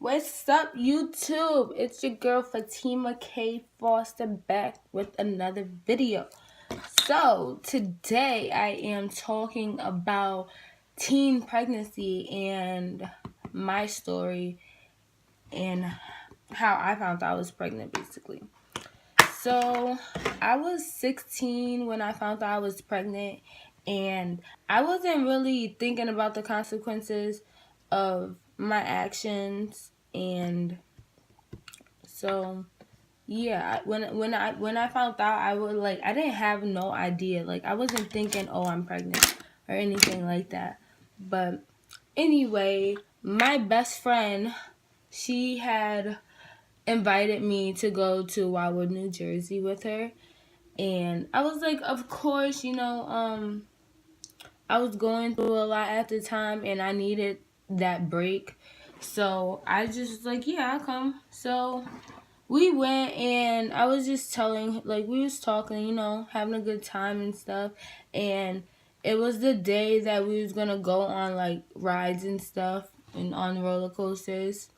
What's up, YouTube? It's your girl Fatima K. Foster back with another video. So, today I am talking about teen pregnancy and my story and how I found out I was pregnant, basically. So, I was 16 when I found out I was pregnant, and I wasn't really thinking about the consequences of my actions. And so yeah, when I found out, I didn't have no idea. Like, I wasn't thinking, oh, I'm pregnant or anything like that. But anyway, my best friend, she had invited me to go to Wildwood, New Jersey with her. And I was like, of course, I was going through a lot at the time and I needed that break. So I just was like, yeah, I'll come. So we went and I was just telling, like, we was talking, having a good time and stuff. And it was the day that we was gonna go on like rides and stuff and on roller coasters.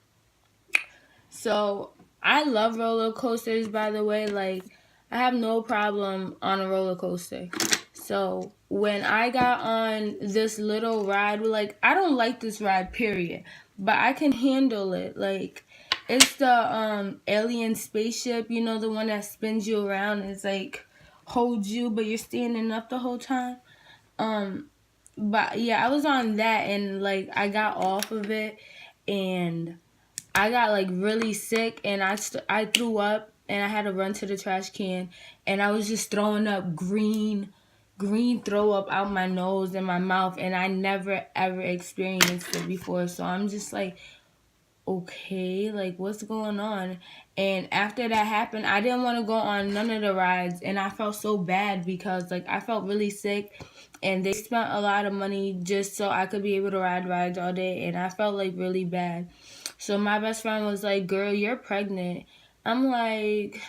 So I love roller coasters, by the way. Like, I have no problem on a roller coaster. So when I got on this little ride, like, I don't like this ride, period, but I can handle it. Like, it's the alien spaceship, the one that spins you around and it's like holds you, but you're standing up the whole time. But yeah, I was on that and like I got off of it and I got like really sick and I threw up and I had to run to the trash can and I was just throwing up green throw up out my nose and my mouth, and I never ever experienced it before. So I'm just like, okay, like, what's going on? And after that happened, I didn't want to go on none of the rides, and I felt so bad because like I felt really sick and they spent a lot of money just so I could be able to ride rides all day, and I felt like really bad. So my best friend was like, girl, you're pregnant. I'm like,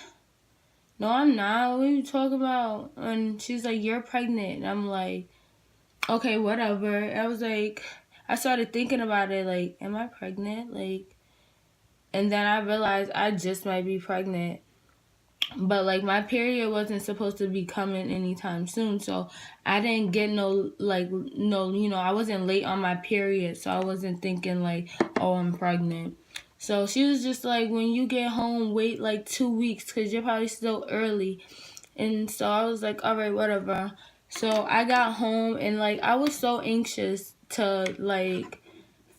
no, I'm not. What are you talking about? And she's like, you're pregnant. And I'm like, okay, whatever. I was like, I started thinking about it, like, am I pregnant? Like, and then I realized I just might be pregnant. But like my period wasn't supposed to be coming anytime soon, so I didn't get I wasn't late on my period, so I wasn't thinking like, oh, I'm pregnant. So she was just like, when you get home, wait like 2 weeks because you're probably still early. And so I was like, all right, whatever. So I got home and like I was so anxious to like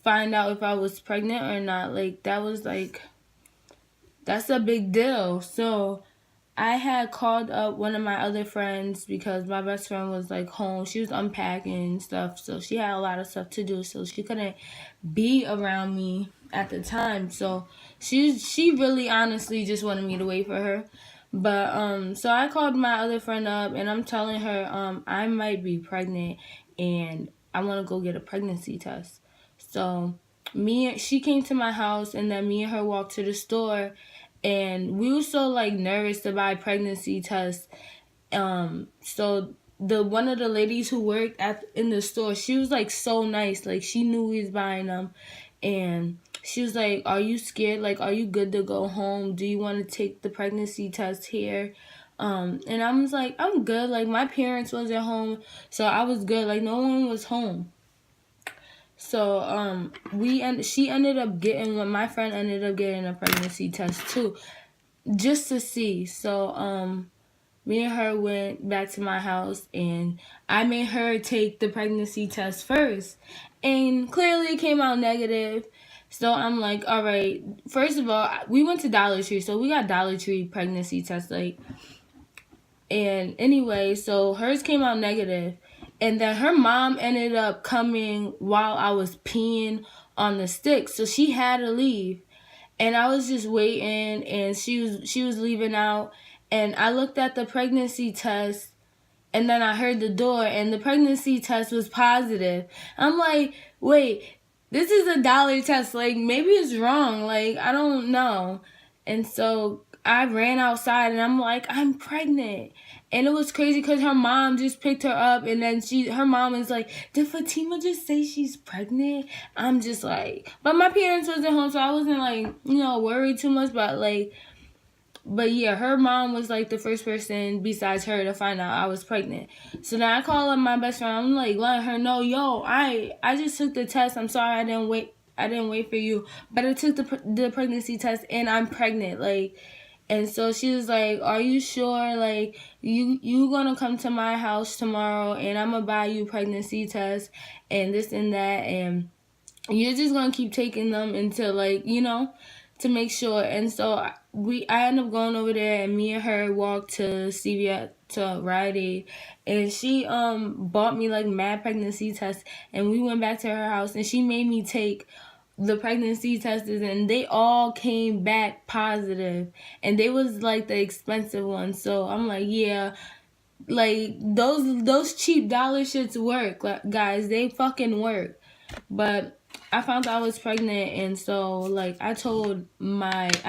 find out if I was pregnant or not. Like that's a big deal. So I had called up one of my other friends because my best friend was like home. She was unpacking and stuff, so she had a lot of stuff to do, so she couldn't be around me at the time. So she really honestly just wanted me to wait for her. But so I called my other friend up and I'm telling her I might be pregnant and I want to go get a pregnancy test. So she came to my house and then me and her walked to the store and we were so like nervous to buy pregnancy tests. So the one of the ladies who worked in the store, she was like so nice, like she knew we was buying them, and she was like, "Are you scared? Like, are you good to go home? Do you want to take the pregnancy test here?" And I was like, "I'm good. Like my parents wasn't home, so I was good. Like no one was home." So she ended up getting what my friend ended up getting a pregnancy test too, just to see. So me and her went back to my house and I made her take the pregnancy test first. And clearly it came out negative. So I'm like, all right, first of all, we went to Dollar Tree. So we got Dollar Tree pregnancy test. And anyway, so hers came out negative. And then her mom ended up coming while I was peeing on the stick. So she had to leave. And I was just waiting and she was leaving out, and I looked at the pregnancy test and then I heard the door and the pregnancy test was positive. I'm like, wait, this is a dollar test, like maybe it's wrong, like I don't know. And so I ran outside and I'm like, I'm pregnant. And it was crazy because her mom just picked her up, and then her mom is like, did Fatima just say she's pregnant? I'm just like, but my parents wasn't home, so I wasn't like, worried too much. But yeah, her mom was like the first person besides her to find out I was pregnant. So then I call up my best friend. I'm like letting her know, yo, I just took the test. I'm sorry I didn't wait for you, but I took the pregnancy test and I'm pregnant. Like, and so she was like, are you sure? Like, you gonna come to my house tomorrow and I'm gonna buy you pregnancy tests and this and that, and you're just gonna keep taking them until, like, to make sure. And so I ended up going over there, and me and her walked to CVS, to Rite Aid, and she bought me like mad pregnancy tests, and we went back to her house, and she made me take the pregnancy tests, and they all came back positive, and they was like the expensive ones. So I'm like, yeah, like those cheap dollar shits work, like, guys, they fucking work. But I found out I was pregnant, and so like I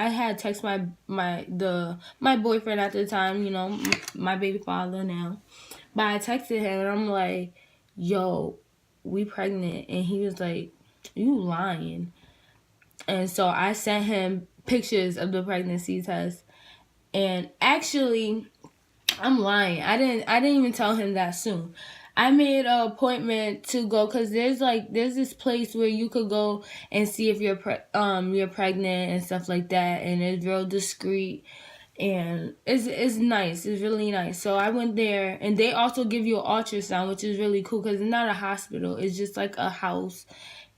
had text my boyfriend at the time, my baby father now. But I texted him and I'm like, yo, we pregnant, and he was like, you lying. And so I sent him pictures of the pregnancy test. And actually, I'm lying. I didn't even tell him that soon. I made an appointment to go, because there's this place where you could go and see if you're pregnant and stuff like that, and it's real discreet, and it's nice. It's really nice. So I went there, and they also give you an ultrasound, which is really cool because it's not a hospital. It's just like a house,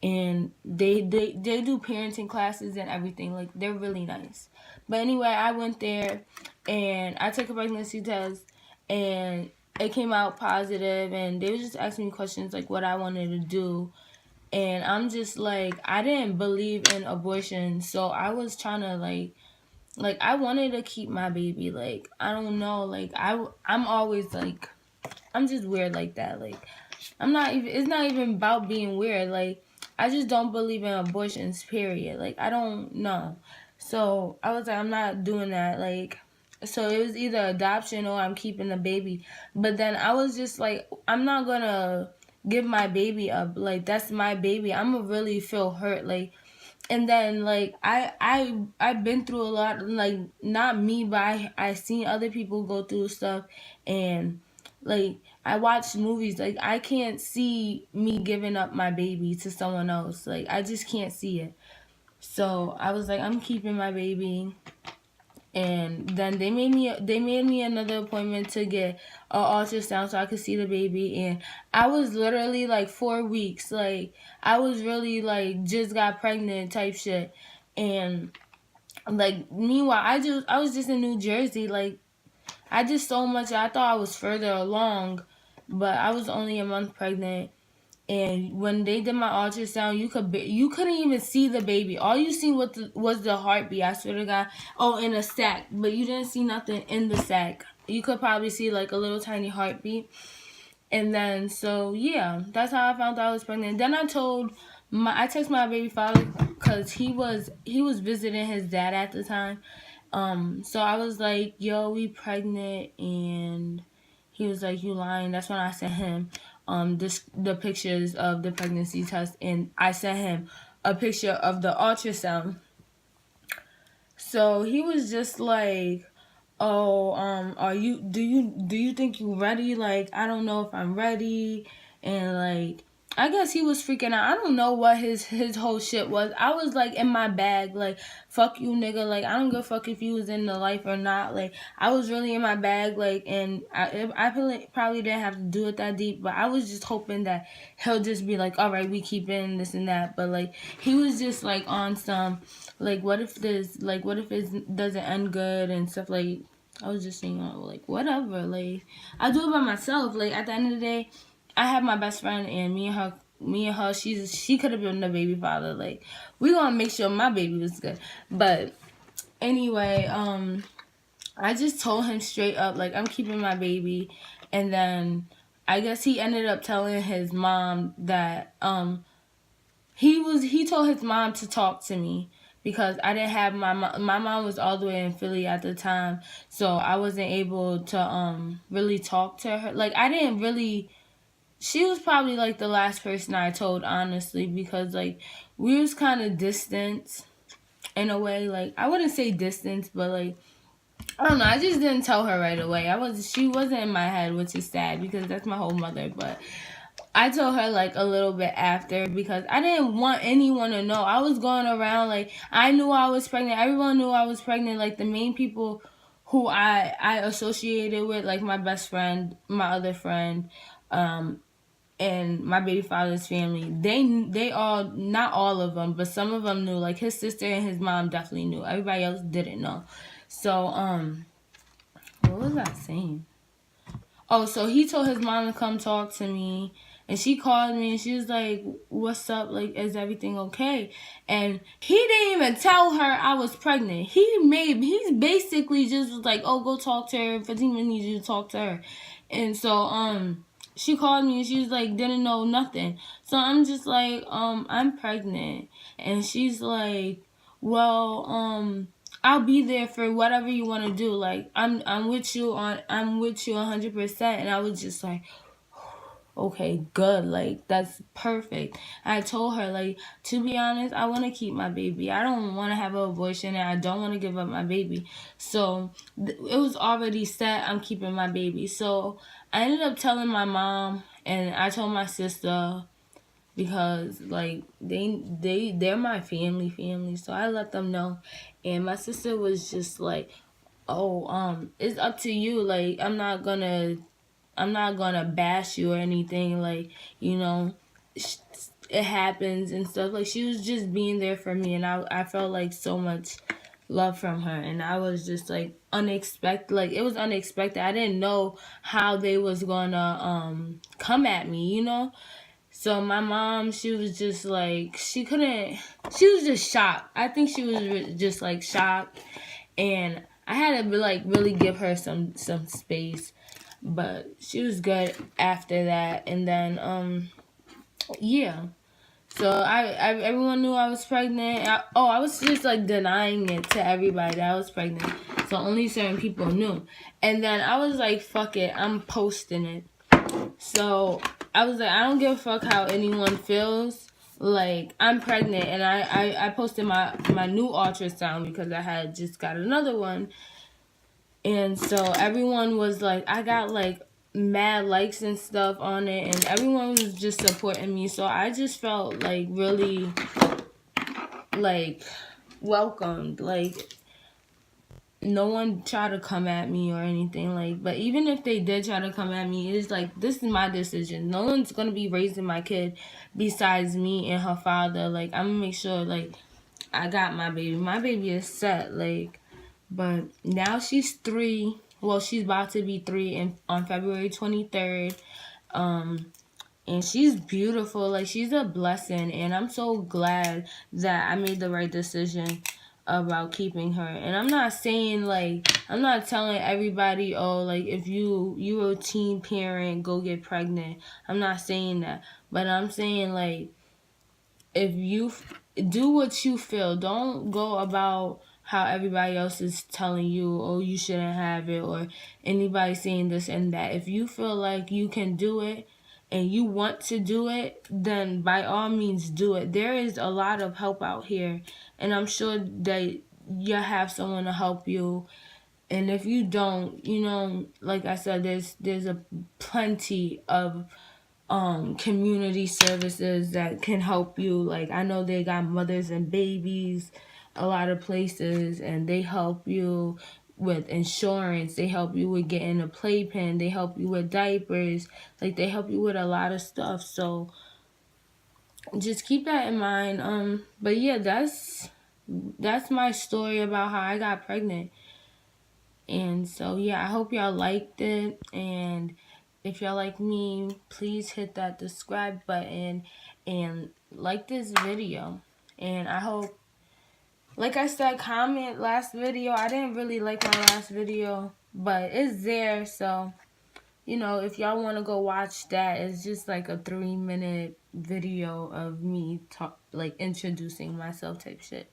and they do parenting classes and everything. Like, they're really nice. But anyway, I went there and I took a pregnancy test, and it came out positive, and they were just asking me questions like what I wanted to do. And I'm just like, I didn't believe in abortion, so I was trying to like I wanted to keep my baby. Like, I don't know, like I'm always like, I'm just weird like that. Like, it's not even about being weird. Like, I just don't believe in abortions, period. Like, I don't know. So I was like, I'm not doing that. Like, so it was either adoption or I'm keeping the baby. But then I was just like, I'm not gonna give my baby up. Like, that's my baby. I'm gonna really feel hurt. Like, and then like I've been through a lot. Like, not me, but I seen other people go through stuff, and like I watched movies. Like, I can't see me giving up my baby to someone else. Like, I just can't see it. So I was like, I'm keeping my baby. And then they made me another appointment to get an ultrasound so I could see the baby. And I was literally like 4 weeks. Like, I was really like just got pregnant type shit. And like, meanwhile, I was just in New Jersey. Like, I just so much. I thought I was further along, but I was only a month pregnant. And when they did my ultrasound, you couldn't even see the baby. All you seen was the heartbeat. I swear to God. Oh, in a sack, but you didn't see nothing in the sack. You could probably see like a little tiny heartbeat. And then so yeah, that's how I found out I was pregnant. Then I texted my baby father because he was visiting his dad at the time. So I was like, yo, we pregnant, and he was like, you lying. That's when I sent him the pictures of the pregnancy test, and I sent him a picture of the ultrasound. So he was just like, oh, do you think you ready? Like, I don't know if I'm ready. And like, I guess he was freaking out. I don't know what his whole shit was. I was like in my bag, like, fuck you, nigga. Like, I don't give a fuck if you was in the life or not. Like, I was really in my bag, like, and I probably didn't have to do it that deep, but I was just hoping that he'll just be like, all right, we keep in this and that. But like, he was just like on some, like, what if it doesn't end good and stuff. Like, I was just saying, like, whatever. Like, I do it by myself. Like, at the end of the day, I have my best friend, and me and her, she could have been the baby father. Like, we gonna make sure my baby was good. But anyway, I just told him straight up, like, I'm keeping my baby. And then I guess he ended up telling his mom that he told his mom to talk to me, because I didn't have my mom was all the way in Philly at the time, so I wasn't able to really talk to her. Like I didn't really. She was probably like the last person I told, honestly, because like we was kind of distant in a way. Like I wouldn't say distance, but like I don't know. I just didn't tell her right away. She wasn't in my head, which is sad because that's my whole mother. But I told her like a little bit after because I didn't want anyone to know. I was going around like I knew I was pregnant. Everyone knew I was pregnant. Like the main people who I associated with, like my best friend, my other friend, and my baby father's family, they all, not all of them, but some of them knew. Like his sister and his mom definitely knew. Everybody else didn't know. So what was I saying? Oh, so he told his mom to come talk to me, and she called me and she was like, "What's up? Like, is everything okay?" And he didn't even tell her I was pregnant. He's basically just was like, "Oh, go talk to her. Fatima needs you to talk to her." And so she called me and she was like, didn't know nothing. So I'm just like, I'm pregnant. And she's like, well, I'll be there for whatever you want to do. Like I'm with you 100%. And I was just like, okay, good. Like that's perfect. I told her like, to be honest, I want to keep my baby. I don't want to have an abortion and I don't want to give up my baby. So it was already set. I'm keeping my baby. So I ended up telling my mom and I told my sister because like they're my family, so I let them know. And my sister was just like, oh, it's up to you. Like I'm not gonna bash you or anything. Like, you know, it happens and stuff. Like she was just being there for me, and I felt like so much love from her, and I was just like unexpected. Like it was unexpected. I didn't know how they was gonna come at me, you know. So my mom, she was just like, she was just shocked. I think she was just like shocked, and I had to like really give her some space, but she was good after that. And then yeah. So I everyone knew I was pregnant. I was just like denying it to everybody that I was pregnant. So only certain people knew. And then I was like, fuck it, I'm posting it. So I was like, I don't give a fuck how anyone feels. Like I'm pregnant, and I posted my new ultrasound because I had just got another one. And so everyone was like, I got like mad likes and stuff on it, and everyone was just supporting me. So I just felt like really like welcomed. Like no one tried to come at me or anything. Like, but even if they did try to come at me, it's like, this is my decision. No one's gonna be raising my kid besides me and her father. Like I'm gonna make sure like I got my baby. My baby is set. Like, but now she's 3. Well, she's about to be 3 on February 23rd. And she's beautiful. Like she's a blessing, and I'm so glad that I made the right decision about keeping her. And I'm not saying like, I'm not telling everybody, oh, like if you're a teen parent, go get pregnant. I'm not saying that, but I'm saying like, if you do what you feel, don't go about how everybody else is telling you, oh, you shouldn't have it, or anybody saying this and that. If you feel like you can do it and you want to do it, then by all means do it. There is a lot of help out here, and I'm sure that you have someone to help you. And if you don't, you know, like I said, there's a plenty of community services that can help you. Like I know they got mothers and babies a lot of places, and they help you with insurance, they help you with getting a playpen, they help you with diapers, like they help you with a lot of stuff. So just keep that in mind. But yeah, that's my story about how I got pregnant. And so yeah, I hope y'all liked it, and if y'all like me, please hit that subscribe button and like this video. And I hope, like I said, comment last video. I didn't really like my last video, but it's there. So, you know, if y'all want to go watch that, it's just like a 3-minute video of me like introducing myself type shit.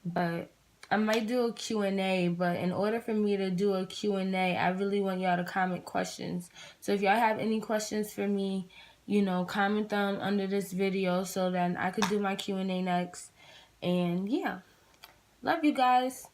but I might do a Q&A, but in order for me to do a Q&A, I really want y'all to comment questions. So if y'all have any questions for me, you know, comment them under this video so that I could do my Q&A next. And yeah, love you guys.